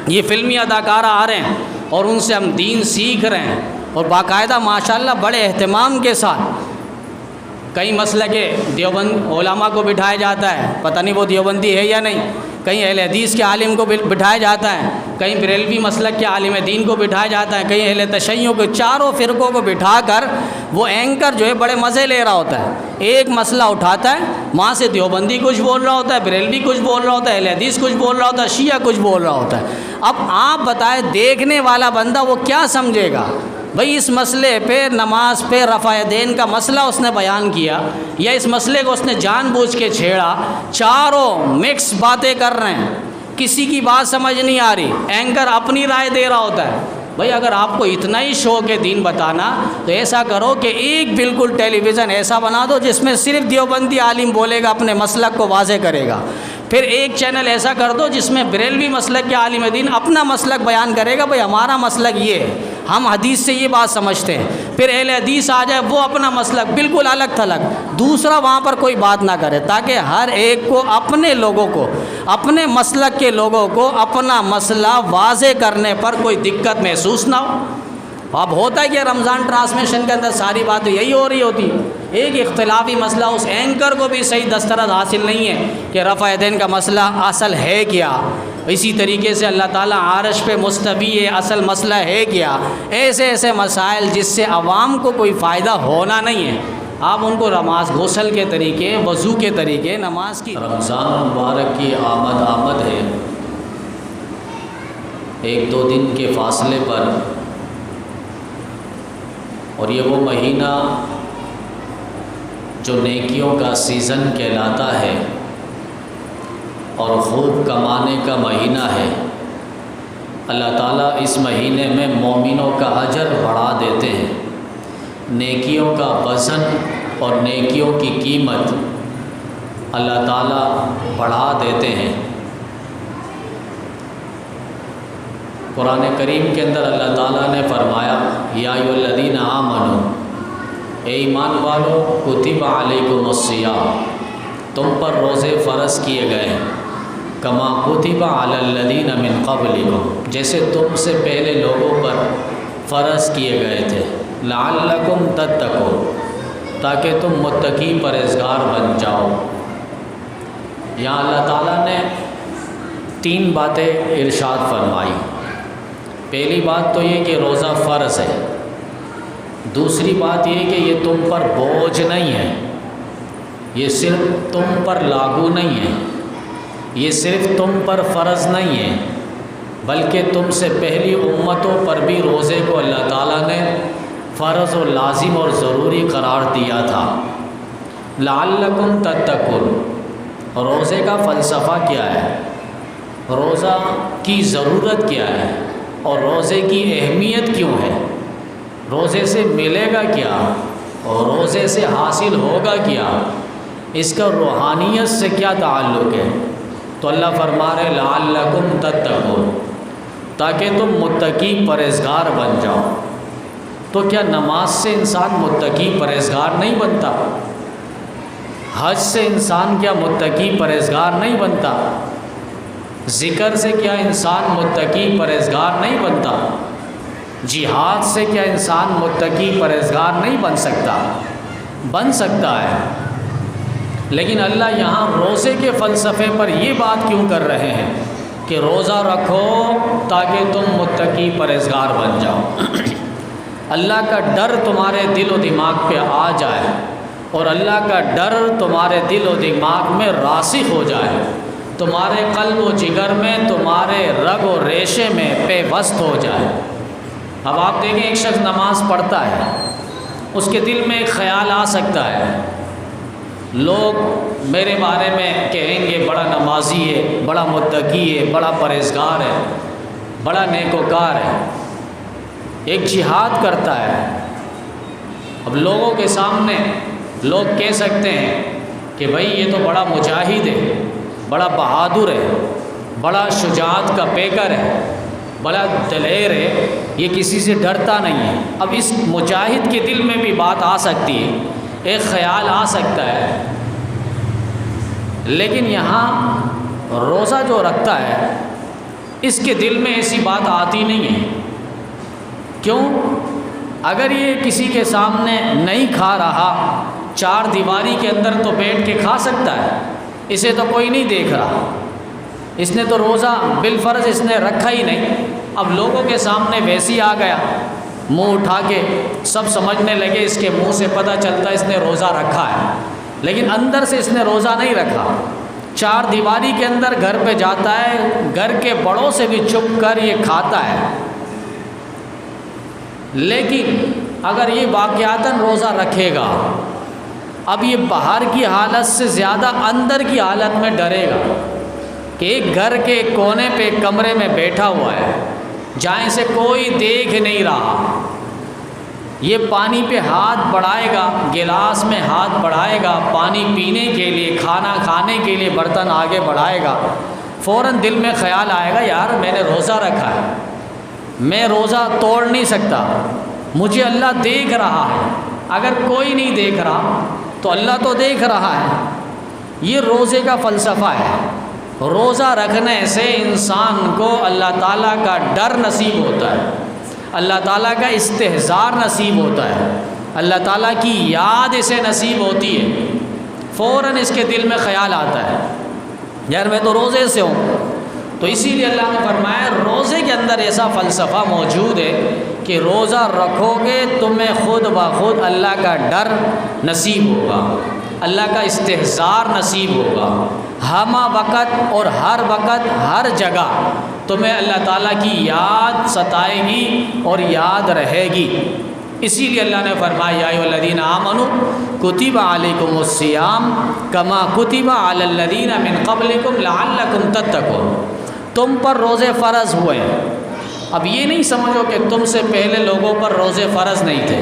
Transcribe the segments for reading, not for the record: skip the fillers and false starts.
یہ فلمی اداکارہ آ رہے ہیں اور ان سے ہم دین سیکھ رہے ہیں، اور باقاعدہ ماشاءاللہ بڑے اہتمام کے ساتھ کئی مسلک دیوبند علماء کو بٹھایا جاتا ہے، پتہ نہیں وہ دیوبندی ہے یا نہیں، کہیں اہل حدیث کے عالم کو بٹھایا جاتا ہے، کہیں بریلوی مسلک کے عالم دین کو بٹھایا جاتا ہے، کہیں اہل تشیع کو، چاروں فرقوں کو بٹھا کر وہ اینکر جو ہے بڑے مزے لے رہا ہوتا ہے، ایک مسئلہ اٹھاتا ہے، وہاں سے دیوبندی کچھ بول رہا ہوتا ہے، بریلوی کچھ بول رہا ہوتا ہے، اہل حدیث کچھ بول رہا ہوتا ہے، شیعہ کچھ بول رہا ہوتا ہے۔ اب آپ بتائیں دیکھنے والا بندہ وہ کیا سمجھے گا؟ بھئی اس مسئلے پہ، نماز پہ رفع دین کا مسئلہ اس نے بیان کیا، یا اس مسئلے کو اس نے جان بوجھ کے چھیڑا، چاروں مکس باتیں کر رہے ہیں، کسی کی بات سمجھ نہیں آ رہی، اینکر اپنی رائے دے رہا ہوتا ہے۔ بھئی اگر آپ کو اتنا ہی شوق ہے دین بتانا تو ایسا کرو کہ ایک بالکل ٹیلی ویژن ایسا بنا دو جس میں صرف دیوبندی عالم بولے گا، اپنے مسلک کو واضح کرے گا، پھر ایک چینل ایسا کر دو جس میں بریلوی مسلک کے عالم دین اپنا مسلک بیان کرے گا، بھئی ہمارا مسلک یہ ہے، ہم حدیث سے یہ بات سمجھتے ہیں، پھر اہل حدیث آ جائے وہ اپنا مسلک بالکل الگ تھلگ، دوسرا وہاں پر کوئی بات نہ کرے، تاکہ ہر ایک کو، اپنے لوگوں کو، اپنے مسلک کے لوگوں کو اپنا مسئلہ واضح کرنے پر کوئی دقت محسوس نہ ہو۔ اب ہوتا ہے کہ رمضان ٹرانسمیشن کے اندر ساری باتیں یہی ہو رہی ہوتی، ایک اختلافی مسئلہ، اس اینکر کو بھی صحیح دسترس حاصل نہیں ہے کہ رفع دین کا مسئلہ اصل ہے کیا۔ اسی طریقے سے اللہ تعالیٰ عرش پہ مستوی ہے، اصل مسئلہ ہے کیا، ایسے ایسے مسائل جس سے عوام کو کوئی فائدہ ہونا نہیں ہے، آپ ان کو نماز، غسل کے طریقے، وضو کے طریقے، نماز کی۔ رمضان مبارک کی آمد ہے، ایک دو دن کے فاصلے پر، اور یہ وہ مہینہ جو نیکیوں کا سیزن کہلاتا ہے اور خوب کمانے کا مہینہ ہے۔ اللہ تعالیٰ اس مہینے میں مومنوں کا اجر بڑھا دیتے ہیں، نیکیوں کا وزن اور نیکیوں کی قیمت اللہ تعالیٰ بڑھا دیتے ہیں۔ قرآن کریم کے اندر اللہ تعالیٰ نے فرمایا، یا ایھا الذین آمنوا، اے ایمان والو، کتب علیکم الصیام، تم پر روزے فرض کیے گئے ہیں، کما کتب علی الذین من قبلکم، جیسے تم سے پہلے لوگوں پر فرض کیے گئے تھے، لعلکم تتقون، تاکہ تم متقی پرہیزگار بن جاؤ۔ یہاں اللہ تعالیٰ نے تین باتیں ارشاد فرمائی۔ پہلی بات تو یہ کہ روزہ فرض ہے، دوسری بات یہ کہ یہ تم پر بوجھ نہیں ہے، یہ صرف تم پر لاگو نہیں ہے، یہ صرف تم پر فرض نہیں ہے، بلکہ تم سے پہلی امتوں پر بھی روزے کو اللہ تعالیٰ نے فرض و لازم اور ضروری قرار دیا تھا۔ لعلکم تتقون، روزے کا فلسفہ کیا ہے، روزہ کی ضرورت کیا ہے، اور روزے کی اہمیت کیوں ہے، روزے سے ملے گا کیا اور روزے سے حاصل ہوگا کیا، اس کا روحانیت سے کیا تعلق ہے، تو اللہ فرما رہے لعلکم تتقون، تاکہ تم متقی پرہیزگار بن جاؤ۔ تو کیا نماز سے انسان متقی پرہیزگار نہیں بنتا؟ حج سے انسان کیا متقی پرہیزگار نہیں بنتا؟ ذکر سے کیا انسان متقی پرہیزگار نہیں بنتا؟ جہاد سے کیا انسان متقی پرہیزگار نہیں بن سکتا؟ بن سکتا ہے، لیکن اللہ یہاں روزے کے فلسفے پر یہ بات کیوں کر رہے ہیں کہ روزہ رکھو تاکہ تم متقی پرہیزگار بن جاؤ، اللہ کا ڈر تمہارے دل و دماغ پہ آ جائے، اور اللہ کا ڈر تمہارے دل و دماغ میں راسخ ہو جائے، تمہارے قلب و جگر میں، تمہارے رگ و ریشے میں پیوست ہو جائے۔ اب آپ دیکھیں، ایک شخص نماز پڑھتا ہے، اس کے دل میں ایک خیال آ سکتا ہے، لوگ میرے بارے میں کہیں گے بڑا نمازی ہے، بڑا متقی ہے، بڑا پرہیزگار ہے، بڑا نیکوکار ہے، ایک جہاد کرتا ہے۔ اب لوگوں کے سامنے لوگ کہہ سکتے ہیں کہ بھئی یہ تو بڑا مجاہد ہے، بڑا بہادر ہے، بڑا شجاعت کا پیکر ہے، بڑا دلیر ہے، یہ کسی سے ڈرتا نہیں ہے۔ اب اس مجاہد کے دل میں بھی بات آ سکتی ہے، ایک خیال آ سکتا ہے، لیکن یہاں روزہ جو رکھتا ہے اس کے دل میں ایسی بات آتی نہیں ہے۔ کیوں؟ اگر یہ کسی کے سامنے نہیں کھا رہا، چار دیواری کے اندر تو بیٹھ کے کھا سکتا ہے، اسے تو کوئی نہیں دیکھ رہا، اس نے تو روزہ بالفرض اس نے رکھا ہی نہیں، اب لوگوں کے سامنے ویسی آ گیا، منہ اٹھا کے سب سمجھنے لگے اس کے منہ سے پتہ چلتا ہے اس نے روزہ رکھا ہے، لیکن اندر سے اس نے روزہ نہیں رکھا۔ چار دیواری کے اندر گھر پہ جاتا ہے، گھر کے بڑوں سے بھی چھپ کر یہ کھاتا ہے، لیکن اگر یہ واقعاتاً روزہ رکھے گا، اب یہ باہر کی حالت سے زیادہ اندر کی حالت میں ڈرے گا کہ ایک گھر کے کونے پہ کمرے میں بیٹھا ہوا ہے جہاں سے کوئی دیکھ نہیں رہا، یہ پانی پہ ہاتھ بڑھائے گا، گلاس میں ہاتھ بڑھائے گا پانی پینے کے لیے، کھانا کھانے کے لیے برتن آگے بڑھائے گا، فوراً دل میں خیال آئے گا یار میں نے روزہ رکھا ہے، میں روزہ توڑ نہیں سکتا، مجھے اللہ دیکھ رہا ہے، اگر کوئی نہیں دیکھ رہا تو اللہ تو دیکھ رہا ہے۔ یہ روزے کا فلسفہ ہے۔ روزہ رکھنے سے انسان کو اللہ تعالیٰ کا ڈر نصیب ہوتا ہے، اللہ تعالیٰ کا استحضار نصیب ہوتا ہے، اللہ تعالیٰ کی یاد اسے نصیب ہوتی ہے، فوراً اس کے دل میں خیال آتا ہے یار میں تو روزے سے ہوں۔ تو اسی لیے اللہ نے فرمایا روزے کے اندر ایسا فلسفہ موجود ہے کہ روزہ رکھو گے تمہیں خود بخود اللہ کا ڈر نصیب ہوگا، اللہ کا استحضار نصیب ہوگا، ہمہ وقت اور ہر وقت ہر جگہ تمہیں اللہ تعالیٰ کی یاد ستائے گی اور یاد رہے گی۔ اسی لیے اللہ نے فرمایا یا ایھا الذین آمنوا کتب علیکم الصیام کما کتب علی الذین من قبلکم لعلکم تتقون، تم پر روزے فرض ہوئے۔ اب یہ نہیں سمجھو کہ تم سے پہلے لوگوں پر روزے فرض نہیں تھے،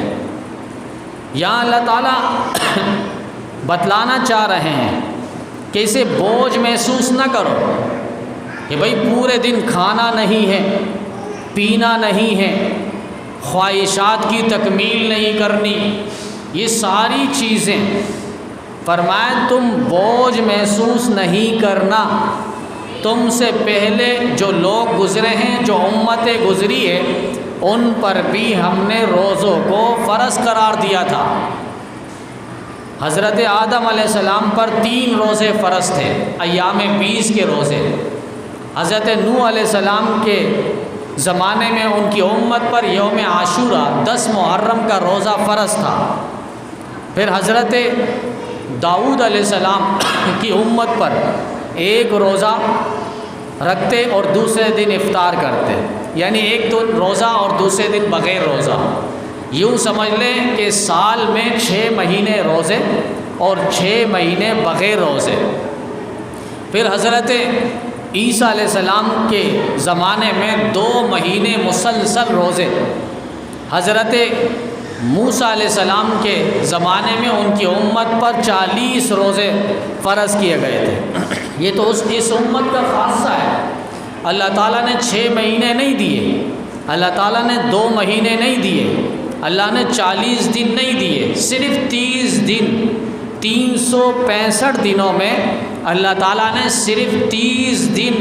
یہاں اللہ تعالیٰ بتلانا چاہ رہے ہیں کہ اسے بوجھ محسوس نہ کرو کہ بھئی پورے دن کھانا نہیں ہے، پینا نہیں ہے، خواہشات کی تکمیل نہیں کرنی، یہ ساری چیزیں فرمایا تم بوجھ محسوس نہیں کرنا۔ تم سے پہلے جو لوگ گزرے ہیں، جو امتیں گزری ہے، ان پر بھی ہم نے روزوں کو فرض قرار دیا تھا۔ حضرت آدم علیہ السلام پر 3 روزے فرض تھے، ایام 20 کے روزے۔ حضرت نوح علیہ السلام کے زمانے میں ان کی امت پر یوم عاشورہ 10 محرم کا روزہ فرض تھا۔ پھر حضرت داؤد علیہ السلام کی امت پر ایک روزہ رکھتے اور دوسرے دن افطار کرتے، یعنی ایک دن روزہ اور دوسرے دن بغیر روزہ، یوں سمجھ لیں کہ سال میں 6 مہینے روزے اور 6 مہینے بغیر روزے۔ پھر حضرت عیسیٰ علیہ السلام کے زمانے میں 2 مہینے مسلسل روزے۔ حضرت موسیٰ علیہ السلام کے زمانے میں ان کی امت پر 40 روزے فرض کیے گئے تھے۔ یہ تو اس امت کا خاصہ ہے۔ اللہ تعالیٰ نے 6 مہینے نہیں دیے، اللہ تعالیٰ نے 2 مہینے نہیں دیے، اللہ نے 40 دن نہیں دیے، صرف 30 دن، 365 دنوں میں اللہ تعالیٰ نے صرف 30 دن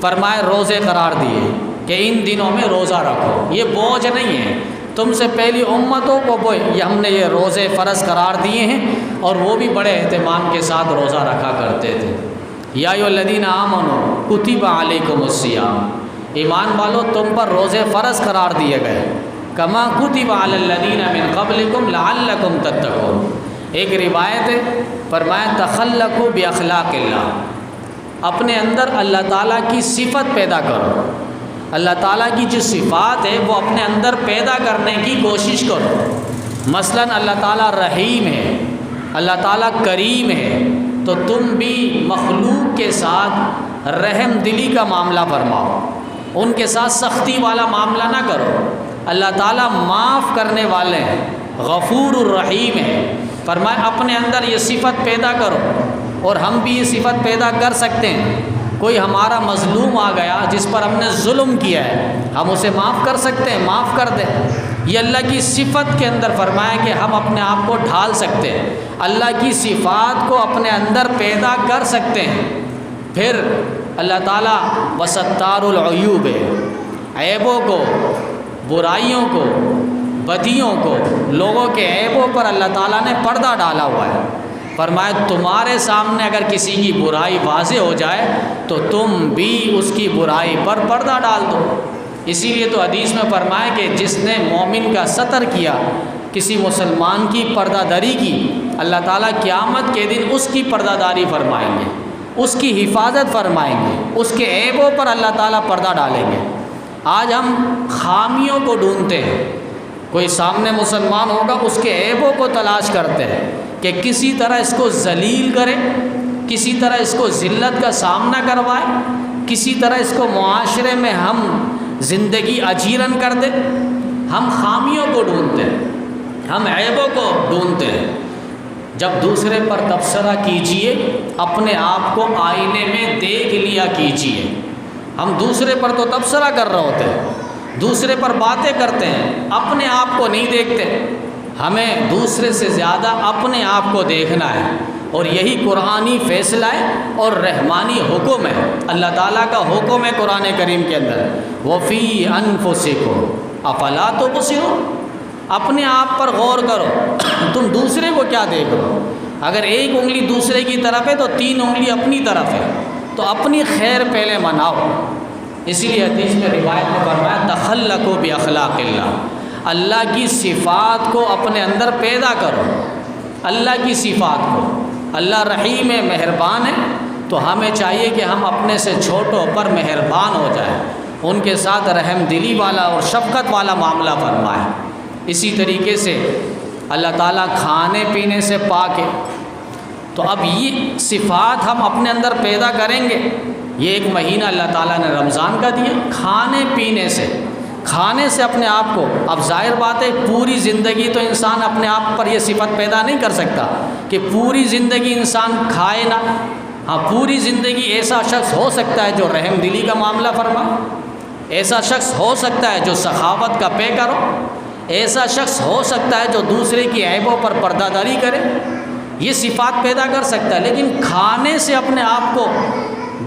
فرمائے روزے قرار دیے کہ ان دنوں میں روزہ رکھو۔ یہ بوجھ نہیں ہے، تم سے پہلی امتوں کو ہم نے یہ روزے فرض قرار دیے ہیں، اور وہ بھی بڑے اہتمام کے ساتھ روزہ رکھا کرتے تھے۔ یا ایھا الذین آمنوا کتب علیکم الصیام، ایمان والو تم پر روزے فرض قرار دیے گئے، کما کتب علی الذین من قبلکم لعلکم تتقون۔ ایک روایت ہے فرمایا تخلقوا باخلاق اللہ، اپنے اندر اللہ تعالیٰ کی صفت پیدا کرو، اللہ تعالیٰ کی جو صفات ہے وہ اپنے اندر پیدا کرنے کی کوشش کرو۔ مثلا اللہ تعالیٰ رحیم ہے، اللہ تعالیٰ کریم ہے، تو تم بھی مخلوق کے ساتھ رحم دلی کا معاملہ فرماؤ، ان کے ساتھ سختی والا معاملہ نہ کرو۔ اللہ تعالیٰ معاف کرنے والے ہیں، غفور الرحیم ہے، فرمایا اپنے اندر یہ صفت پیدا کرو، اور ہم بھی یہ صفت پیدا کر سکتے ہیں۔ کوئی ہمارا مظلوم آ گیا جس پر ہم نے ظلم کیا ہے، ہم اسے معاف کر سکتے ہیں، معاف کر دیں۔ یہ اللہ کی صفت کے اندر فرمایا کہ ہم اپنے آپ کو ڈھال سکتے ہیں، اللہ کی صفات کو اپنے اندر پیدا کر سکتے ہیں۔ پھر اللہ تعالیٰ وستار العیوب ہے، عیبوں کو، برائیوں کو، بدیوں کو، لوگوں کے عیبوں پر اللہ تعالیٰ نے پردہ ڈالا ہوا ہے۔ فرمایا تمہارے سامنے اگر کسی کی برائی واضح ہو جائے تو تم بھی اس کی برائی پر پردہ ڈال دو۔ اسی لیے تو حدیث میں فرمایا کہ جس نے مومن کا ستر کیا، کسی مسلمان کی پردہ داری کی، اللہ تعالیٰ قیامت کے دن اس کی پردہ داری فرمائیں گے، اس کی حفاظت فرمائیں گے، اس کے عیبوں پر اللہ تعالیٰ پردہ ڈالیں گے۔ آج ہم خامیوں کو ڈھونڈتے ہیں، کوئی سامنے مسلمان ہوگا اس کے عیبوں کو تلاش کرتے ہیں کہ کسی طرح اس کو ذلیل کرے، کسی طرح اس کو ذلت کا سامنا کروائے، کسی طرح اس کو معاشرے میں ہم زندگی اجیرن کر دیں۔ ہم خامیوں کو ڈھونڈتے ہیں، ہم عیبوں کو ڈھونڈتے ہیں۔ جب دوسرے پر تبصرہ کیجئے، اپنے آپ کو آئینے میں دیکھ لیا کیجئے۔ ہم دوسرے پر تو تبصرہ کر رہے ہوتے ہیں، دوسرے پر باتیں کرتے ہیں، اپنے آپ کو نہیں دیکھتے۔ ہمیں دوسرے سے زیادہ اپنے آپ کو دیکھنا ہے، اور یہی قرآنی فیصلہ ہے اور رحمانی حکم ہے۔ اللہ تعالیٰ کا حکم ہے قرآن کریم کے اندر، وَفِي أَنفُسِكُمْ أَفَلَا تُبْصِرُونَ، اپنے آپ پر غور کرو، تم دوسرے کو کیا دیکھ رہے ہو؟ اگر ایک انگلی دوسرے کی طرف ہے تو 3 انگلی اپنی طرف ہے، تو اپنی خیر پہلے مناؤ۔ اسی لیے حدیث میں روایت میں فرمایا تخلقوا بأخلاق اللہ، اللہ کی صفات کو اپنے اندر پیدا کرو۔ اللہ کی صفات کو، اللہ رحیم ہے، مہربان ہے، تو ہمیں چاہیے کہ ہم اپنے سے چھوٹوں پر مہربان ہو جائیں، ان کے ساتھ رحم دلی والا اور شفقت والا معاملہ فرمائیں۔ اسی طریقے سے اللہ تعالیٰ کھانے پینے سے پاک ہے، تو اب یہ صفات ہم اپنے اندر پیدا کریں گے۔ یہ ایک مہینہ اللہ تعالیٰ نے رمضان کا دیا، کھانے پینے سے، کھانے سے اپنے آپ کو، اب ظاہر بات ہے پوری زندگی تو انسان اپنے آپ پر یہ صفت پیدا نہیں کر سکتا کہ پوری زندگی انسان کھائے نہ۔ ہاں، پوری زندگی ایسا شخص ہو سکتا ہے جو رحم دلی کا معاملہ فرمائے، ایسا شخص ہو سکتا ہے جو سخاوت کا پے کرو، ایسا شخص ہو سکتا ہے جو دوسرے کی عیبوں پر پردہ داری کرے، یہ صفات پیدا کر سکتا ہے۔ لیکن کھانے سے اپنے آپ کو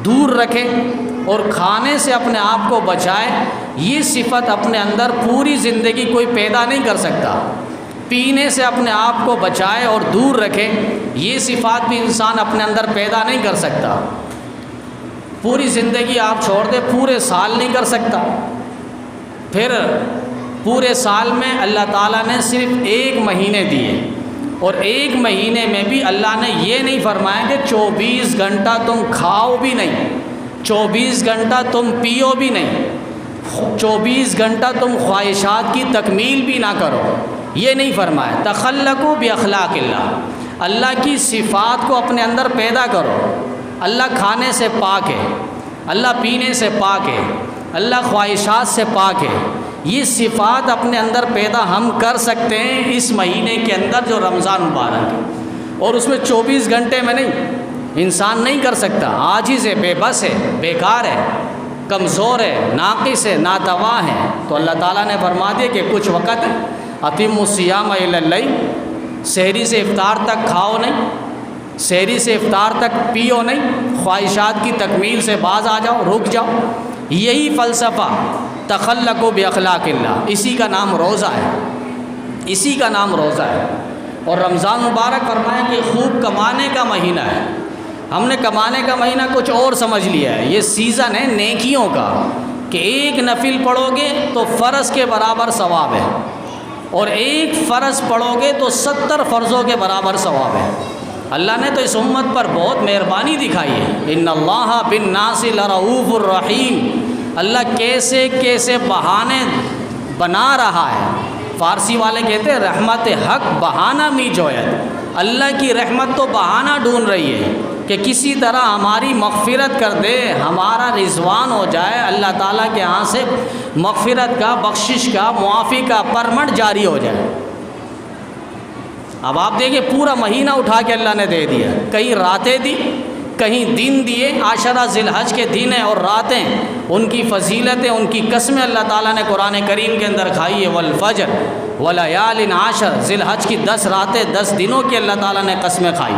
دور رکھے اور کھانے سے اپنے آپ کو بچائے، یہ صفت اپنے اندر پوری زندگی کوئی پیدا نہیں کر سکتا۔ پینے سے اپنے آپ کو بچائے اور دور رکھے، یہ صفات بھی انسان اپنے اندر پیدا نہیں کر سکتا۔ پوری زندگی آپ چھوڑ دیں، پورے سال نہیں کر سکتا۔ پھر پورے سال میں اللہ تعالیٰ نے صرف 1 مہینے دیے، اور 1 مہینے میں بھی اللہ نے یہ نہیں فرمایا کہ 24 گھنٹہ تم کھاؤ بھی نہیں، 24 گھنٹہ تم پیو بھی نہیں، 24 گھنٹہ تم خواہشات کی تکمیل بھی نہ کرو، یہ نہیں فرمایا۔ تخلقوا بأخلاق اللہ، اللہ کی صفات کو اپنے اندر پیدا کرو۔ اللہ کھانے سے پاک ہے، اللہ پینے سے پاک ہے، اللہ خواہشات سے پاک ہے۔ یہ صفات اپنے اندر پیدا ہم کر سکتے ہیں اس مہینے کے اندر جو رمضان مبارک ہے، اور اس میں 24 گھنٹے میں نہیں، انسان نہیں کر سکتا۔ عاجز ہے، بے بس ہے، بیکار ہے، کمزور ہے، ناقص ہے، ناتواں ہے، تو اللہ تعالیٰ نے فرما دیا کہ کچھ وقت ہے، اتموا الصیام الی اللیل، سحری سے افطار تک کھاؤ نہیں، سحری سے افطار تک پیو نہیں، خواہشات کی تکمیل سے باز آ جاؤ، رک جاؤ۔ یہی فلسفہ تخلقوا بأخلاق اللہ، اسی کا نام روزہ ہے، اسی کا نام روزہ ہے۔ اور رمضان مبارک فرمایا کہ خوب کمانے کا مہینہ ہے۔ ہم نے کمانے کا مہینہ کچھ اور سمجھ لیا ہے، یہ سیزن ہے نیکیوں کا، کہ 1 نفل پڑھو گے تو فرض کے برابر ثواب ہے، اور 1 فرض پڑھو گے تو 70 فرضوں کے برابر ثواب ہے۔ اللہ نے تو اس امت پر بہت مہربانی دکھائی ہے۔ ان اللہ بالناس لرؤوف الرحیم، اللہ کیسے کیسے بہانے بنا رہا ہے۔ فارسی والے کہتے ہیں رحمت حق بہانہ می جوید، اللہ کی رحمت تو بہانہ ڈھونڈ رہی ہے کہ کسی طرح ہماری مغفرت کر دے، ہمارا رضوان ہو جائے، اللہ تعالیٰ کے ہاں سے مغفرت کا، بخشش کا، معافی کا پرمٹ جاری ہو جائے۔ اب آپ دیکھیں پورا مہینہ اٹھا کے اللہ نے دے دیا، کہیں راتیں دی، کہیں دن دیے۔ عاشرہ ذی الحج کے دن ہیں اور راتیں، ان کی فضیلتیں، ان کی قسمیں اللہ تعالیٰ نے قرآن کریم کے اندر کھائی ہے۔ والفجر ولیال عشر، ذی الحج کی 10 راتیں، 10 دنوں کی اللہ تعالیٰ نے قسمیں کھائی۔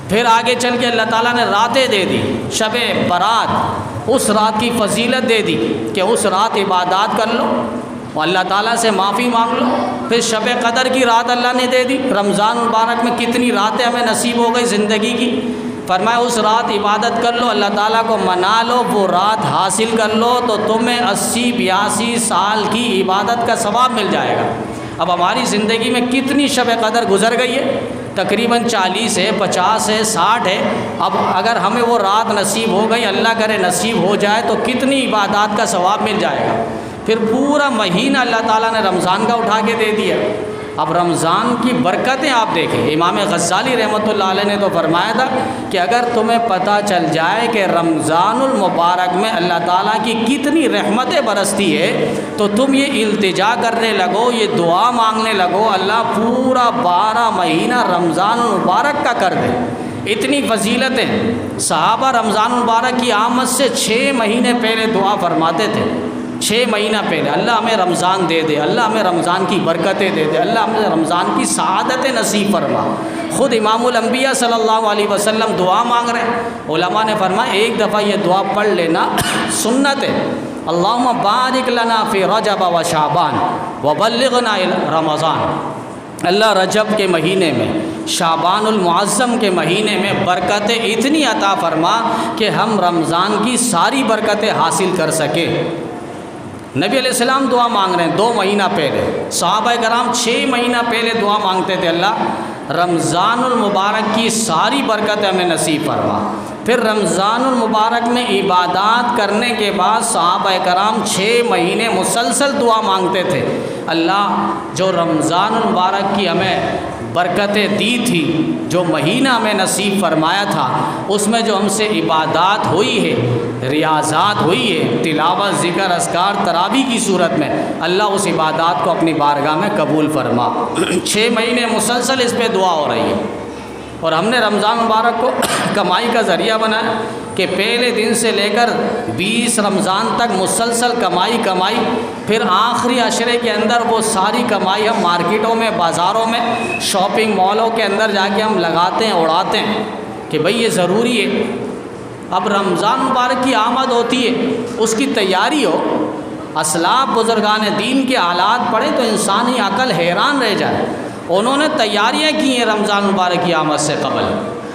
پھر آگے چل کے اللہ تعالیٰ نے راتیں دے دی، شب برات، اس رات کی فضیلت دے دی کہ اس رات عبادات کر لو، اللہ تعالیٰ سے معافی مانگ لو۔ پھر شب قدر کی رات اللہ نے دے دی۔ رمضان مبارک میں کتنی راتیں ہمیں نصیب ہو گئی زندگی کی، فرمایا اس رات عبادت کر لو، اللہ تعالیٰ کو منا لو، وہ رات حاصل کر لو تو تمہیں 80-82 سال کی عبادت کا ثواب مل جائے گا۔ اب ہماری زندگی میں کتنی شب قدر گزر گئی ہے، تقریباً 40 ہے، 50 ہے، 60 ہے۔ اب اگر ہمیں وہ رات نصیب ہو گئی، اللہ کرے نصیب ہو جائے تو کتنی عبادات کا ثواب مل جائے گا۔ پھر پورا مہینہ اللہ تعالیٰ نے رمضان کا اٹھا کے دے دیا۔ اب رمضان کی برکتیں آپ دیکھیں، امام غزالی رحمۃ اللہ علیہ نے تو فرمایا تھا کہ اگر تمہیں پتہ چل جائے کہ رمضان المبارک میں اللہ تعالیٰ کی کتنی رحمتیں برستی ہے تو تم یہ التجا کرنے لگو، یہ دعا مانگنے لگو، اللہ پورا 12 مہینہ رمضان المبارک کا کر دے۔ اتنی فضیلتیں، صحابہ رمضان المبارک کی آمد سے 6 مہینے پہلے دعا فرماتے تھے، 6 مہینہ پہلے، اللہ ہمیں رمضان دے دے، اللہ ہمیں رمضان کی برکتیں دے دے، اللہ ہمیں رمضان کی سعادت نصیب فرما۔ خود امام الانبیاء صلی اللہ علیہ وسلم دعا مانگ رہے ہیں، علماء نے فرمایا ایک دفعہ یہ دعا پڑھ لینا سنت ہے، اللہم بارک لنا فی رجب و شعبان وبلغنا رمضان، اللہ رجب کے مہینے میں، شعبان المعظم کے مہینے میں برکتیں اتنی عطا فرما کہ ہم رمضان کی ساری برکتیں حاصل کر سکیں۔ نبی علیہ السلام دعا مانگ رہے ہیں 2 مہینہ پہلے، صحابہ کرام 6 مہینہ پہلے دعا مانگتے تھے، اللہ رمضان المبارک کی ساری برکتیں ہمیں نصیب فرما۔ پھر رمضان المبارک میں عبادات کرنے کے بعد صحابہ کرام 6 مہینے مسلسل دعا مانگتے تھے، اللہ جو رمضان المبارک کی ہمیں برکتیں دی تھی، جو مہینہ ہمیں نصیب فرمایا تھا، اس میں جو ہم سے عبادات ہوئی ہے، ریاضات ہوئی ہے، تلاوت، ذکر، اذکار، تراویح کی صورت میں، اللہ اس عبادات کو اپنی بارگاہ میں قبول فرما۔ 6 مہینے مسلسل اس پہ دعا ہو رہی ہے، اور ہم نے رمضان مبارک کو کمائی کا ذریعہ بنایا کہ پہلے دن سے لے کر 20 رمضان تک مسلسل کمائی، پھر آخری عشرے کے اندر وہ ساری کمائی ہم مارکیٹوں میں، بازاروں میں، شاپنگ مالوں کے اندر جا کے ہم لگاتے ہیں، اڑاتے ہیں کہ بھئی یہ ضروری ہے۔ اب رمضان مبارک کی آمد ہوتی ہے، اس کی تیاری ہو، اسلاف بزرگان دین کے حالات پڑھے تو انسانی عقل حیران رہ جائے۔ انہوں نے تیاریاں کی ہیں رمضان مبارک کی آمد سے قبل،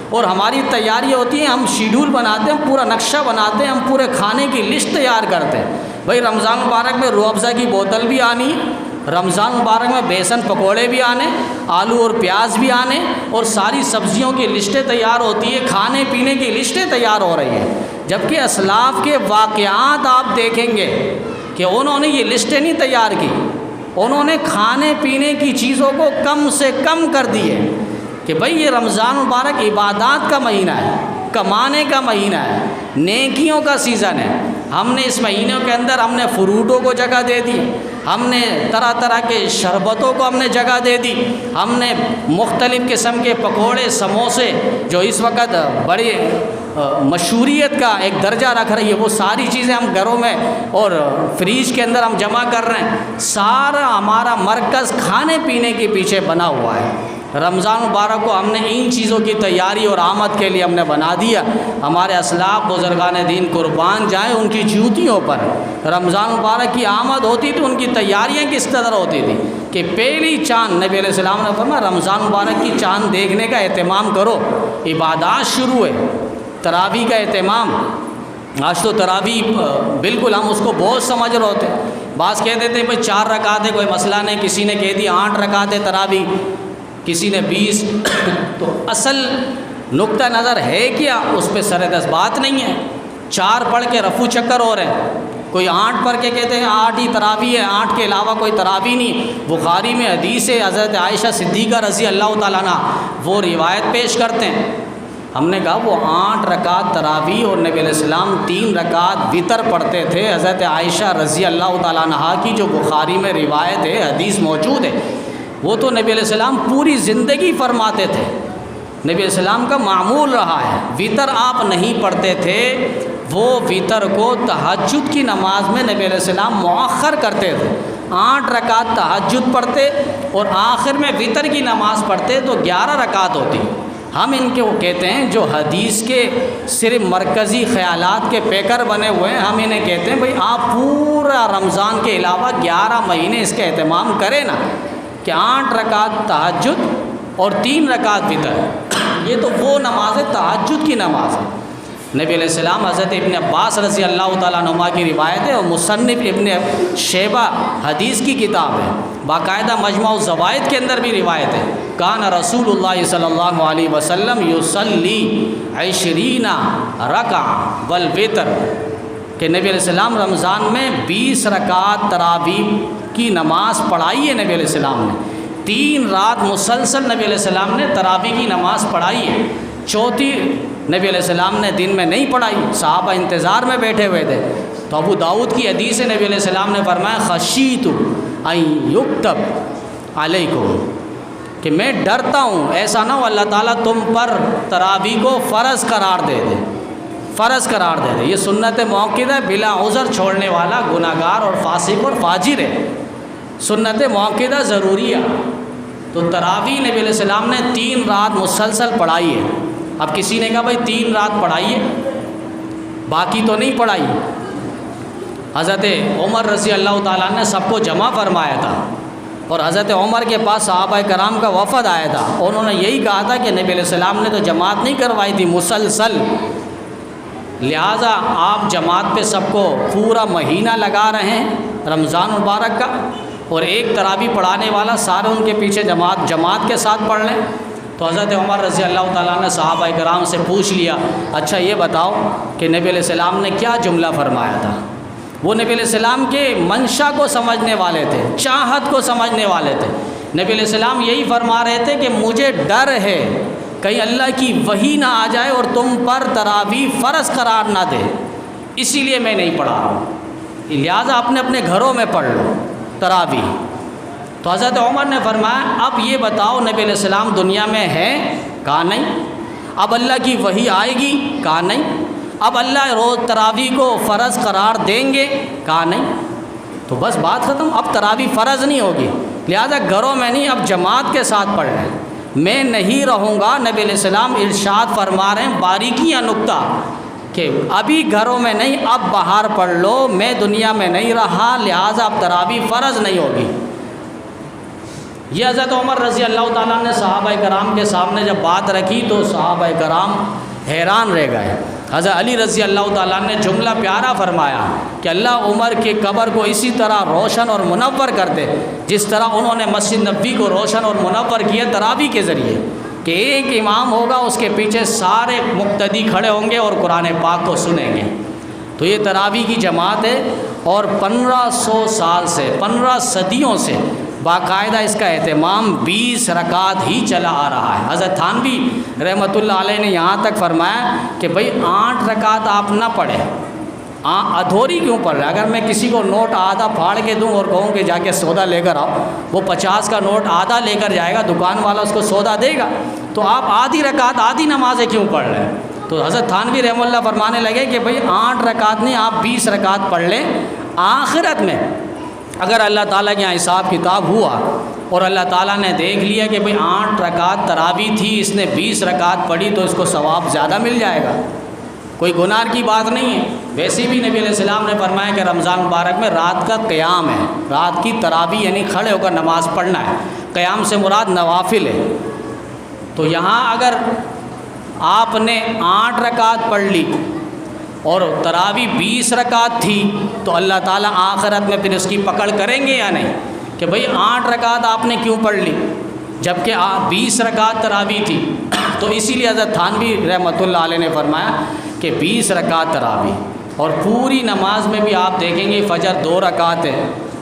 اور ہماری تیاری ہوتی ہیں، ہم شیڈول بناتے ہیں، پورا نقشہ بناتے ہیں، ہم پورے کھانے کی لسٹ تیار کرتے ہیں۔ بھائی رمضان مبارک میں روح افزا کی بوتل بھی آنی، رمضان مبارک میں بیسن پکوڑے بھی آنے، آلو اور پیاز بھی آنے، اور ساری سبزیوں کی لسٹیں تیار ہوتی ہے، کھانے پینے کی لسٹیں تیار ہو رہی ہیں۔ جبکہ اسلاف کے واقعات آپ دیکھیں گے کہ انہوں نے یہ لسٹیں نہیں تیار کی، انہوں نے کھانے پینے کی چیزوں کو کم سے کم کر دیے کہ بھئی یہ رمضان مبارک عبادات کا مہینہ ہے، کمانے کا مہینہ ہے، نیکیوں کا سیزن ہے۔ ہم نے اس مہینوں کے اندر ہم نے فروٹوں کو جگہ دے دی، ہم نے طرح طرح کے شربتوں کو ہم نے جگہ دے دی، ہم نے مختلف قسم کے پکوڑے، سموسے جو اس وقت بڑی مشہوریت کا ایک درجہ رکھ رہی ہے، وہ ساری چیزیں ہم گھروں میں اور فریج کے اندر ہم جمع کر رہے ہیں۔ سارا ہمارا مرکز کھانے پینے کے پیچھے بنا ہوا ہے۔ رمضان مبارک کو ہم نے ان چیزوں کی تیاری اور آمد کے لیے ہم نے بنا دیا۔ ہمارے اسلاف بزرگان دین قربان جائیں ان کی جوتیوں پر، رمضان مبارک کی آمد ہوتی تو ان کی تیاریاں کس طرح ہوتی تھی کہ پہلی چاند، نبی علیہ السلام نے فرمایا رمضان مبارک کی چاند دیکھنے کا اہتمام کرو، عبادات شروع ہے، تراویح کا اہتمام۔ آج تو تراویح بالکل ہم اس کو بہت سمجھ رہے ہوتے ہیں، بعض کہہ دیتے ہیں بھائی 4 رکعت ہے، کوئی مسئلہ نہیں، کسی نے کہہ دیا 8 رکعت ہے تراویح، کسی نے 20۔ تو اصل نقطہ نظر ہے کیا، اس پہ سر دست بات نہیں ہے۔ 4 پڑھ کے رفو چکر ہو رہے ہیں، کوئی 8 پڑھ کے کہتے ہیں 8 ہی تراویح ہے، 8 کے علاوہ کوئی تراویح نہیں۔ بخاری میں حدیث ہے، حضرت عائشہ صدیقہ رضی اللہ تعالیٰ عنہ وہ روایت پیش کرتے ہیں۔ ہم نے کہا وہ 8 رکعت تراویح اور نبی علیہ السلام 3 رکعت وتر پڑھتے تھے، حضرت عائشہ رضی اللہ تعالیٰ عنہ کی جو بخاری میں روایت ہے، حدیث موجود ہے، وہ تو نبی علیہ السلام پوری زندگی فرماتے تھے، نبی علیہ السلام کا معمول رہا ہے۔ وتر آپ نہیں پڑھتے تھے، وہ وتر کو تہجد کی نماز میں نبی علیہ السلام مؤخر کرتے تھے۔ 8 رکعت تہجد پڑھتے اور آخر میں وتر کی نماز پڑھتے تو 11 رکعت ہوتی، ہم ان کے وہ کہتے ہیں جو حدیث کے صرف مرکزی خیالات کے پیکر بنے ہوئے ہیں، ہم انہیں کہتے ہیں بھئی آپ پورا رمضان کے علاوہ 11 مہینے اس کا اہتمام کریں نا کہ 8 رکعت تہجد اور 3 رکعت وتر، یہ تو وہ نماز ہے، تہجد کی نماز ہے۔ نبی علیہ السلام حضرت ابن عباس رضی اللہ تعالیٰ عنہما کی روایت ہے، اور مصنف ابن شیبہ حدیث کی کتاب ہے، باقاعدہ مجمع الزوائد کے اندر بھی روایت ہے، کان رسول اللہ صلی اللہ علیہ وسلم یصلی 20 رکعۃ والوتر، کہ نبی علیہ السلام رمضان میں 20 رکعت تراویح کی نماز پڑھائی ہے نبی علیہ السلام نے، 3 رات مسلسل نبی علیہ السلام نے تراویح کی نماز پڑھائی ہے، چوتھی نبی علیہ السلام نے دن میں نہیں پڑھائی، صحابہ انتظار میں بیٹھے ہوئے تھے۔ تو ابو داؤد کی حدیث نبی علیہ السلام نے فرمایا خشیت ان یکتب علیکم، کہ میں ڈرتا ہوں ایسا نہ ہو اللہ تعالیٰ تم پر تراویح کو فرض قرار دے دے، فرض قرار دے دے۔ یہ سنت موقدہ ہے، بلا عذر چھوڑنے والا گناہ گار اور فاسق اور فاجر ہے، سنت موقدہ ضروری ہے۔ تو تراویح نبی علیہ السلام نے 3 رات مسلسل پڑھائی ہے۔ اب کسی نے کہا بھائی 3 رات پڑھائیے، باقی تو نہیں پڑھائی۔ حضرت عمر رضی اللہ تعالیٰ نے سب کو جمع فرمایا تھا، اور حضرت عمر کے پاس صحابہ کرام کا وفد آیا تھا، انہوں نے یہی کہا تھا کہ نبی علیہ السلام نے تو جماعت نہیں کروائی تھی مسلسل، لہٰذا آپ جماعت پہ سب کو پورا مہینہ لگا رہے ہیں رمضان مبارک کا، اور ایک تراویح پڑھانے والا سارے ان کے پیچھے جماعت کے ساتھ پڑھ لیں۔ تو حضرت عمر رضی اللہ تعالیٰ نے صحابہ کرام سے پوچھ لیا، اچھا یہ بتاؤ کہ نبی علیہ السلام نے کیا جملہ فرمایا تھا؟ وہ نبی علیہ السلام کے منشا کو سمجھنے والے تھے، چاہت کو سمجھنے والے تھے۔ نبی علیہ السلام یہی فرما رہے تھے کہ مجھے ڈر ہے کہیں اللہ کی وحی نہ آ جائے اور تم پر تراویح فرض قرار نہ دے، اسی لیے میں نہیں پڑھا رہا ہوں، لہٰذا اپنے اپنے گھروں میں پڑھ لو تراویح۔ تو حضرت عمر نے فرمایا اب یہ بتاؤ نبی علیہ السلام دنیا میں ہے؟ کہا نہیں۔ اب اللہ کی وحی آئے گی؟ کہا نہیں۔ اب اللہ روز تراویح کو فرض قرار دیں گے؟ کہا نہیں۔ تو بس بات ختم، اب تراویح فرض نہیں ہوگی، لہذا گھروں میں نہیں، اب جماعت کے ساتھ پڑھ لیں۔ میں نہیں رہوں گا، نبی علیہ السلام ارشاد فرما رہے ہیں باریکیاں نکتہ، کہ ابھی گھروں میں نہیں، اب باہر پڑھ لو، میں دنیا میں نہیں رہا، لہذا اب تراویح فرض نہیں ہوگی۔ یہ حضرت عمر رضی اللہ تعالیٰ نے صحابہ کرام کے سامنے جب بات رکھی تو صحابہ کرام حیران رہ گئے۔ حضرت علی رضی اللہ تعالیٰ نے جملہ پیارا فرمایا کہ اللہ عمر کے قبر کو اسی طرح روشن اور منور کر دے جس طرح انہوں نے مسجد نبوی کو روشن اور منور کیا تراویح کے ذریعے، کہ ایک امام ہوگا، اس کے پیچھے سارے مقتدی کھڑے ہوں گے اور قرآن پاک کو سنیں گے۔ تو یہ تراویح کی جماعت ہے، اور 1500 سال سے، 15 صدیوں سے باقاعدہ اس کا اہتمام 20 رکعت ہی چلا آ رہا ہے۔ حضرت تھانوی رحمۃ اللہ علیہ نے یہاں تک فرمایا کہ بھئی 8 رکعت آپ نہ پڑھیں، ادھوری کیوں پڑھ رہے ہیں؟ اگر میں کسی کو نوٹ آدھا پھاڑ کے دوں اور کہوں کہ جا کے سودا لے کر آؤ، وہ 50 کا نوٹ آدھا لے کر جائے گا، دکان والا اس کو سودا دے گا، تو آپ آدھی رکعت آدھی نمازیں کیوں پڑھ رہے ہیں؟ تو حضرت تھانوی رحمۃ اللہ فرمانے لگے کہ بھئی 8 رکعت نہیں، آپ 20 رکعت پڑھ لیں، آخرت میں اگر اللہ تعالیٰ کے یہاں حساب کتاب ہوا اور اللہ تعالیٰ نے دیکھ لیا کہ بھئی 8 رکعت تراویح تھی، اس نے 20 رکعت پڑھی، تو اس کو ثواب زیادہ مل جائے گا، کوئی گناہ کی بات نہیں ہے۔ ویسے بھی نبی علیہ السلام نے فرمایا کہ رمضان مبارک میں رات کا قیام ہے، رات کی تراویح یعنی کھڑے ہو کر نماز پڑھنا ہے، قیام سے مراد نوافل ہے۔ تو یہاں اگر آپ نے 8 رکعت پڑھ لی اور تراویح 20 رکعت تھی، تو اللہ تعالیٰ آخرت میں پھر اس کی پکڑ کریں گے یا نہیں کہ بھئی 8 رکعت آپ نے کیوں پڑھ لی جبکہ 20 رکعت تراویح تھی؟ تو اسی لیے حضرت تھانوی رحمۃ اللہ علیہ نے فرمایا کہ 20 رکعت تراویح، اور پوری نماز میں بھی آپ دیکھیں گے فجر 2 رکعتیں،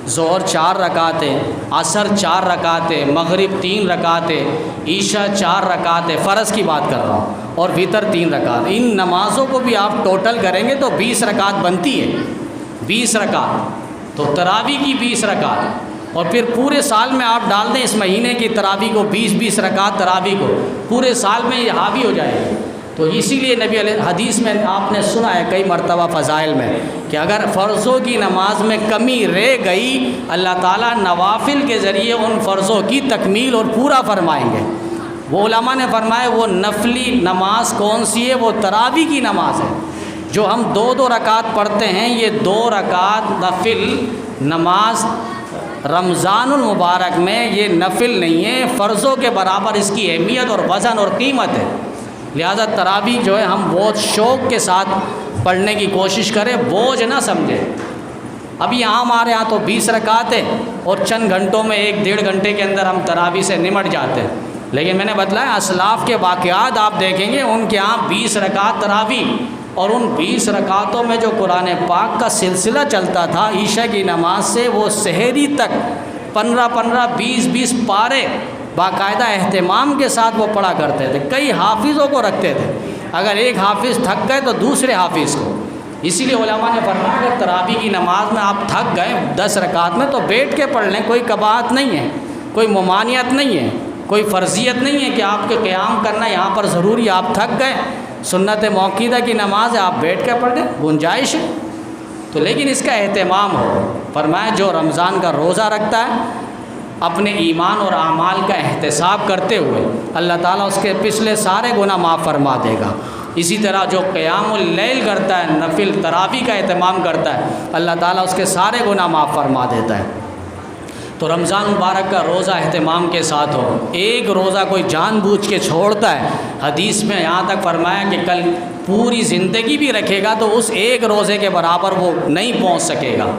ظہر 4 رکعتیں، عصر 4 رکعتیں، مغرب 3 رکعتیں، عشاء 4 رکعتیں، فرض کی بات کر رہا ہوں، اور وتر 3 رکعت۔ ان نمازوں کو بھی آپ ٹوٹل کریں گے تو 20 رکعت بنتی ہے، 20 رکعت تو تراویح کی 20 رکعت، اور پھر پورے سال میں آپ ڈال دیں اس مہینے کی تراویح کو، 20 رکعت تراویح کو، پورے سال میں یہ حاوی ہو جائے گی۔ تو اسی لیے نبی علیہ حدیث میں آپ نے سنا ہے کئی مرتبہ فضائل میں کہ اگر فرضوں کی نماز میں کمی رہ گئی، اللہ تعالیٰ نوافل کے ذریعے ان فرضوں کی تکمیل اور پورا فرمائیں گے۔ وہ علماء نے فرمایا وہ نفلی نماز کون سی ہے؟ وہ تراویح کی نماز ہے، جو ہم 2 رکعت پڑھتے ہیں، یہ 2 رکعت نفل نماز رمضان المبارک میں یہ نفل نہیں ہے، فرضوں کے برابر اس کی اہمیت اور وزن اور قیمت ہے۔ لہذا تراویح جو ہے ہم بہت شوق کے ساتھ پڑھنے کی کوشش کریں، بوجھ نہ سمجھیں۔ ابھی یہاں ہمارے ہاں تو 20 رکعت ہے اور چند گھنٹوں میں 1-1.5 گھنٹے کے اندر ہم تراویح سے نمٹ جاتے ہیں، لیکن میں نے بتلایا اسلاف کے واقعات آپ دیکھیں گے، ان کے ہاں 20 رکعت تراویح، اور ان 20 رکعتوں میں جو قرآن پاک کا سلسلہ چلتا تھا عشاء کی نماز سے وہ سحری تک 15-15 20-20 پارے باقاعدہ اہتمام کے ساتھ وہ پڑھا کرتے تھے، کئی حافظوں کو رکھتے تھے، اگر ایک حافظ تھک گئے تو دوسرے حافظ کو۔ اسی لیے علماء نے فرمایا کہ تراویح کی نماز میں آپ تھک گئے 10 رکعت میں تو بیٹھ کے پڑھ لیں، کوئی کباہت نہیں ہے، کوئی ممانعت نہیں ہے، کوئی فرضیت نہیں ہے کہ آپ کے قیام کرنا یہاں پر ضروری، آپ تھک گئے، سنت موقیدہ کی نماز ہے، آپ بیٹھ کے پڑھ لیں، گنجائش ہے تو، لیکن اس کا اہتمام ہو۔ فرمایا جو رمضان کا روزہ رکھتا ہے اپنے ایمان اور اعمال کا احتساب کرتے ہوئے اللہ تعالیٰ اس کے پچھلے سارے گناہ معاف فرما دے گا۔ اسی طرح جو قیام اللیل کرتا ہے، نفل تراویح کا اہتمام کرتا ہے، اللہ تعالیٰ اس کے سارے گناہ معاف فرما دیتا ہے۔ تو رمضان مبارک کا روزہ اہتمام کے ساتھ ہو، ایک روزہ کوئی جان بوجھ کے چھوڑتا ہے، حدیث میں یہاں تک فرمایا کہ کل پوری زندگی بھی رکھے گا تو اس ایک روزے کے برابر وہ نہیں پہنچ سکے گا۔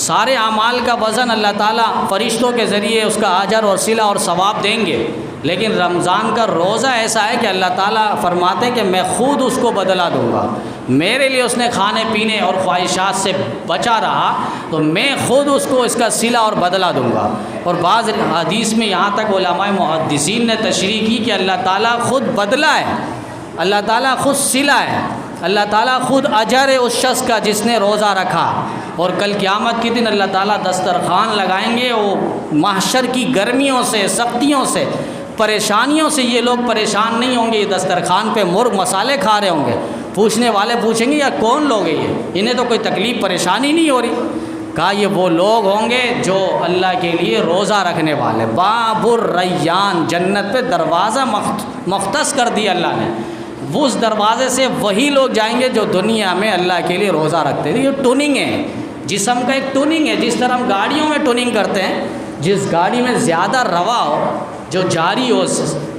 سارے اعمال کا وزن اللہ تعالیٰ فرشتوں کے ذریعے اس کا اجر اور صلہ اور ثواب دیں گے، لیکن رمضان کا روزہ ایسا ہے کہ اللہ تعالیٰ فرماتے ہیں کہ میں خود اس کو بدلہ دوں گا، میرے لیے اس نے کھانے پینے اور خواہشات سے بچا رہا تو میں خود اس کو اس کا صلہ اور بدلہ دوں گا۔ اور بعض حدیث میں یہاں تک علماء محدثین نے تشریح کی کہ اللہ تعالیٰ خود بدلہ ہے، اللہ تعالیٰ خود صلہ ہے، اللہ تعالیٰ خود اجر ہے اس شخص کا جس نے روزہ رکھا، اور کل قیامت کے دن اللہ تعالیٰ دسترخوان لگائیں گے، وہ محشر کی گرمیوں سے، سختیوں سے، پریشانیوں سے یہ لوگ پریشان نہیں ہوں گے، یہ دسترخوان پہ مرغ مسالے کھا رہے ہوں گے، پوچھنے والے پوچھیں گے یا کون لوگ ہیں یہ، انہیں تو کوئی تکلیف پریشانی نہیں ہو رہی، کہا یہ وہ لوگ ہوں گے جو اللہ کے لیے روزہ رکھنے والے۔ باب الریان، جنت پہ دروازہ مختص کر دیا اللہ نے، وہ اس دروازے سے وہی لوگ جائیں گے جو دنیا میں اللہ کے لیے روزہ رکھتے تھے۔ یہ ٹوننگ ہے، جسم کا ایک ٹوننگ ہے، جس طرح ہم گاڑیوں میں ٹوننگ کرتے ہیں، جس گاڑی میں زیادہ روا ہو، جو جاری ہو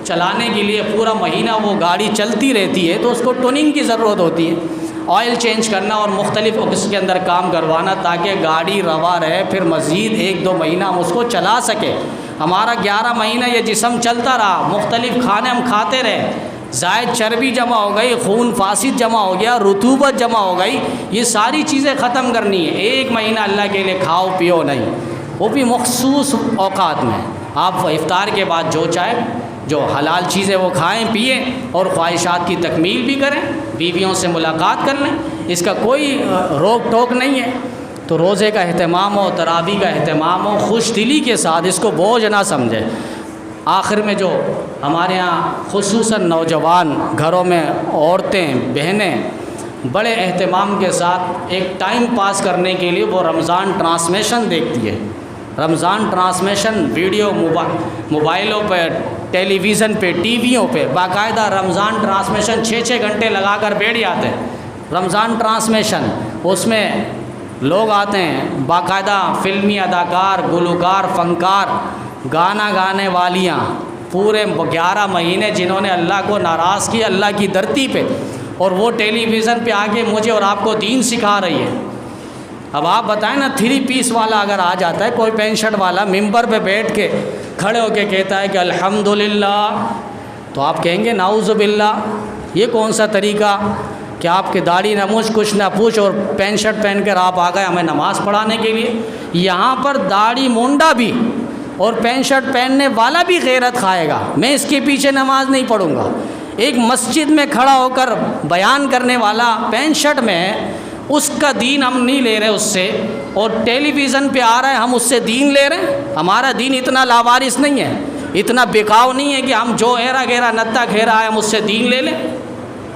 چلانے کے لیے پورا مہینہ وہ گاڑی چلتی رہتی ہے تو اس کو ٹوننگ کی ضرورت ہوتی ہے، آئل چینج کرنا اور مختلف اس کے اندر کام کروانا تاکہ گاڑی روا رہے، پھر مزید 1-2 مہینہ ہم اس کو چلا سکیں۔ ہمارا 11 مہینہ یہ جسم چلتا رہا، مختلف کھانے ہم کھاتے رہے، زائد چربی جمع ہو گئی، خون فاسد جمع ہو گیا، رطوبت جمع ہو گئی، یہ ساری چیزیں ختم کرنی ہے۔ 1 مہینہ اللہ کے لیے کھاؤ پیو نہیں، وہ بھی مخصوص اوقات میں، آپ افطار کے بعد جو چاہے جو حلال چیزیں وہ کھائیں پئیں اور خواہشات کی تکمیل بھی کریں، بیویوں سے ملاقات کر لیں، اس کا کوئی روک ٹوک نہیں ہے۔ تو روزے کا اہتمام ہو، تراویح کا اہتمام ہو، خوش دلی کے ساتھ، اس کو بوجھ نہ سمجھیں۔ آخر میں جو ہمارے ہاں خصوصاً نوجوان گھروں میں عورتیں بہنیں بڑے اہتمام کے ساتھ ایک ٹائم پاس کرنے کے لیے وہ رمضان ٹرانسمیشن دیکھتی ہے، رمضان ٹرانسمیشن ویڈیو موبائلوں پہ، ٹیلی ویژن پہ، ٹی ویوں پہ باقاعدہ رمضان ٹرانسمیشن 6-6 گھنٹے لگا کر بیٹھ جاتے ہیں۔ رمضان ٹرانسمیشن، اس میں لوگ آتے ہیں باقاعدہ فلمی اداکار، گلوکار، فنکار، گانا گانے والیاں، پورے 11 مہینے جنہوں نے اللہ کو ناراض کیا اللہ کی دھرتی پہ، اور وہ ٹیلی ویژن پہ آگے مجھے اور آپ کو دین سکھا رہی ہے۔ اب آپ بتائیں نا، 3 پیس والا اگر آ جاتا ہے، کوئی پینٹ شرٹ والا ممبر پہ بیٹھ کے کھڑے ہو کے کہتا ہے کہ الحمدللہ، تو آپ کہیں گے نعوذ باللہ، یہ کون سا طریقہ کہ آپ کی داڑھی نہ مجھ کچھ نہ پوچھ اور پینٹ شرٹ پہن کر آپ آ گئے ہمیں نماز پڑھانے کے لیے۔ یہاں پر داڑھی مونڈا بھی اور پینٹ شرٹ پہننے والا بھی غیرت کھائے گا، میں اس کے پیچھے نماز نہیں پڑھوں گا۔ ایک مسجد میں کھڑا ہو کر بیان کرنے والا پینٹ شرٹ میں ہے، اس کا دین ہم نہیں لے رہے اس سے، اور ٹیلی ویژن پہ آ رہا ہے ہم اس سے دین لے رہے ہیں۔ ہمارا دین اتنا لاوارث نہیں ہے، اتنا بکاؤ نہیں ہے کہ ہم جو ایرا گیرا نتا کھیرا ہے ہم اس سے دین لے لیں۔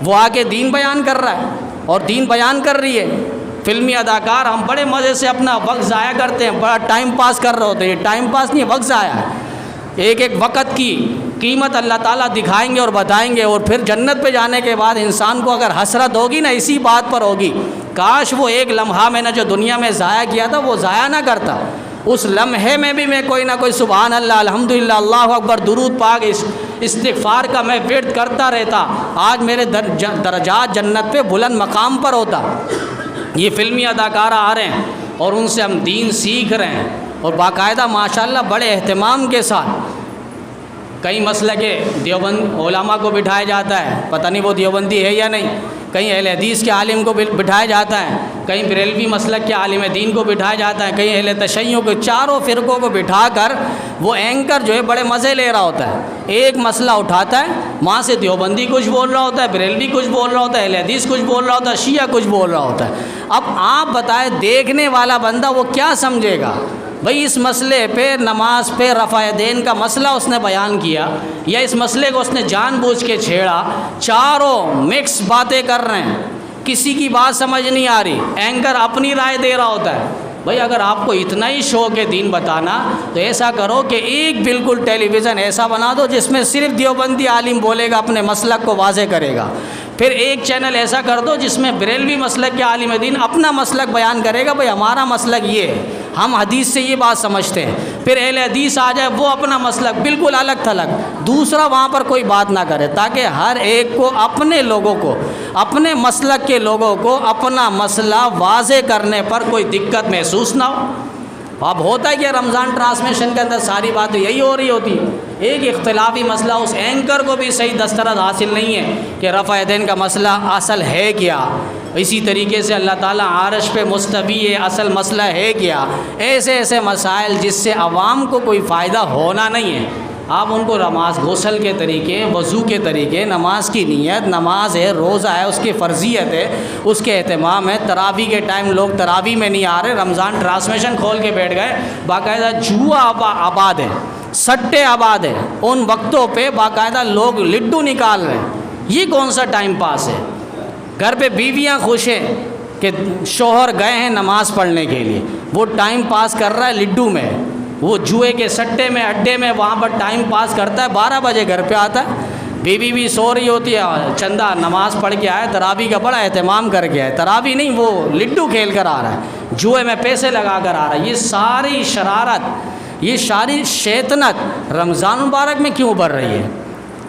وہ آگے دین بیان کر رہا ہے اور دین بیان کر رہی ہے۔ فلمی اداکار، ہم بڑے مزے سے اپنا وقت ضائع کرتے ہیں، بڑا ٹائم پاس کر رہے ہوتے ہیں، یہ ٹائم پاس نہیں، وقت ضائع ہے۔ ایک وقت کی قیمت اللہ تعالیٰ دکھائیں گے اور بتائیں گے، اور پھر جنت پہ جانے کے بعد انسان کو اگر حسرت ہوگی نا اسی بات پر ہوگی، کاش وہ ایک لمحہ میں نے جو دنیا میں ضائع کیا تھا وہ ضائع نہ کرتا، اس لمحے میں بھی میں کوئی نہ کوئی سبحان اللہ، الحمدللہ، اللہ اکبر، درود پاک، استغفار کا میں ورد کرتا رہتا، آج میرے درجات جنت پہ بلند مقام پر ہوتا۔ یہ فلمی اداکارہ آ رہے ہیں اور ان سے ہم دین سیکھ رہے ہیں، اور باقاعدہ ماشاءاللہ بڑے اہتمام کے ساتھ کئی مسلک دیوبند علماء کو بٹھایا جاتا ہے، پتہ نہیں وہ دیوبندی ہے یا نہیں، کہیں اہل حدیث کے عالم کو بٹھایا جاتا ہے، کہیں بریلوی مسلک کے عالم دین کو بٹھایا جاتا ہے، کہیں اہل تشیع کو، چاروں فرقوں کو بٹھا کر وہ اینکر جو ہے بڑے مزے لے رہا ہوتا ہے، ایک مسئلہ اٹھاتا ہے، وہاں سے دیوبندی کچھ بول رہا ہوتا ہے، بریلوی کچھ بول رہا ہوتا ہے، اہل حدیث کچھ بول رہا ہوتا ہے، شیعہ کچھ بول رہا ہوتا ہے۔ اب آپ بتائیں دیکھنے والا بندہ وہ کیا سمجھے گا؟ بھئی اس مسئلے پہ، نماز پہ رفع دین کا مسئلہ اس نے بیان کیا، یا اس مسئلے کو اس نے جان بوجھ کے چھیڑا، چاروں مکس باتیں کر رہے ہیں، کسی کی بات سمجھ نہیں آ رہی، اینکر اپنی رائے دے رہا ہوتا ہے۔ بھئی اگر آپ کو اتنا ہی شوق ہے دین بتانا تو ایسا کرو کہ ایک بالکل ٹیلی ویژن ایسا بنا دو جس میں صرف دیوبندی عالم بولے گا، اپنے مسلک کو واضح کرے گا، پھر ایک چینل ایسا کر دو جس میں بریلوی مسلک کے عالم دین اپنا مسلک بیان کرے گا، بھئی ہمارا مسلک یہ ہے، ہم حدیث سے یہ بات سمجھتے ہیں، پھر اہل حدیث آ جائے وہ اپنا مسلک بالکل الگ تھلگ، دوسرا وہاں پر کوئی بات نہ کرے، تاکہ ہر ایک کو، اپنے لوگوں کو، اپنے مسلک کے لوگوں کو اپنا مسئلہ واضح کرنے پر کوئی دقت محسوس نہ ہو۔ اب ہوتا ہے کہ رمضان ٹرانسمیشن کے اندر ساری باتیں یہی ہو رہی ہوتی، ایک اختلافی مسئلہ، اس اینکر کو بھی صحیح دسترس حاصل نہیں ہے کہ رفع دین کا مسئلہ اصل ہے کیا، اسی طریقے سے اللہ تعالیٰ عرش پہ مستوی ہے، اصل مسئلہ ہے کیا، ایسے ایسے مسائل جس سے عوام کو کوئی فائدہ ہونا نہیں ہے، آپ ان کو نماز، غسل کے طریقے، وضو کے طریقے، نماز کی نیت، نماز ہے، روزہ ہے، اس کی فرضیت ہے، اس کے اہتمام ہے، تراویح کے ٹائم لوگ تراویح میں نہیں آ رہے، رمضان ٹرانسمیشن کھول کے بیٹھ گئے، باقاعدہ جوا آباد ہے، سٹے آباد ہے، ان وقتوں پہ باقاعدہ لوگ لڈو نکال رہے ہیں، یہ کون سا ٹائم پاس ہے؟ گھر پہ بیویاں خوش ہیں کہ شوہر گئے ہیں نماز پڑھنے کے لیے، وہ ٹائم پاس کر رہا ہے لڈو میں، وہ جوئے کے سٹے میں، اڈے میں، وہاں پر ٹائم پاس کرتا ہے، 12 بجے گھر پہ آتا ہے، بیوی بھی سو رہی ہوتی ہے، چندہ نماز پڑھ کے آیا، تراویح کا بڑا اہتمام کر کے آئے، تراویح نہیں، وہ لڈو کھیل کر آ رہا ہے، جوئے میں پیسے لگا کر آ رہا ہے، یہ ساری شرارت، یہ ساری شیطنت رمضان مبارک میں کیوں ابھر رہی ہے؟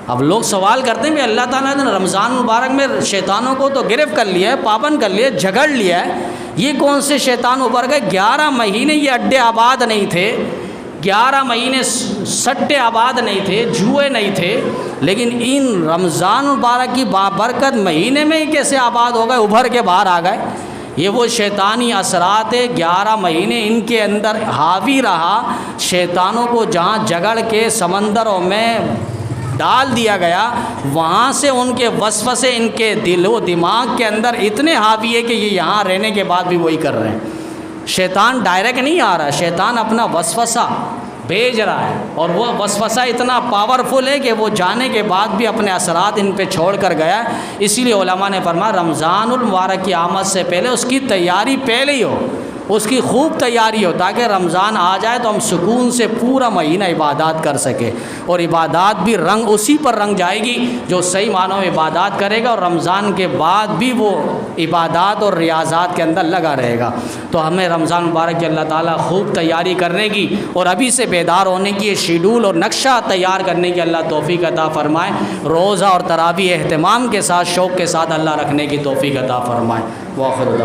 اب لوگ سوال کرتے ہیں کہ اللہ تعالیٰ نے رمضان مبارک میں شیطانوں کو تو گرفت کر لیا ہے، پابند کر لیا ہے، جھگڑ لیا ہے، یہ کون سے شیطان ابھر گئے؟ 11 مہینے یہ اڈے آباد نہیں تھے، 11 مہینے سٹے آباد نہیں تھے، جوئے نہیں تھے، لیکن ان رمضان مبارک کی بابرکت مہینے میں ہی کیسے آباد ہو گئے، ابھر کے باہر آ گئے؟ یہ وہ شیطانی اثرات 11 مہینے ان کے اندر حاوی رہا، شیطانوں کو جہاں جگڑ کے سمندروں میں ڈال دیا گیا، وہاں سے ان کے وسوسے ان کے دل و دماغ کے اندر اتنے حاوی ہے کہ یہ یہاں رہنے کے بعد بھی وہی کر رہے ہیں۔ شیطان ڈائریکٹ نہیں آ رہا، شیطان اپنا وسوسہ بھیج رہا ہے، اور وہ وسوسہ اتنا پاورفل ہے کہ وہ جانے کے بعد بھی اپنے اثرات ان پہ چھوڑ کر گیا ہے۔ اسی لیے علماء نے فرمایا رمضان المبارک کی آمد سے پہلے اس کی تیاری پہلے ہی ہو، اس کی خوب تیاری ہو، تاکہ رمضان آ جائے تو ہم سکون سے پورا مہینہ عبادات کر سکیں، اور عبادات بھی رنگ اسی پر رنگ جائے گی جو صحیح معنوں میں عبادات کرے گا، اور رمضان کے بعد بھی وہ عبادات اور ریاضات کے اندر لگا رہے گا۔ تو ہمیں رمضان مبارک کی اللہ تعالیٰ خوب تیاری کرنے کی اور ابھی سے بیدار ہونے کی، شیڈول اور نقشہ تیار کرنے کی اللہ توفیق عطا فرمائے، روزہ اور تراویح اہتمام کے ساتھ، شوق کے ساتھ اللہ رکھنے کی توفیق عطا فرمائے۔ وآخر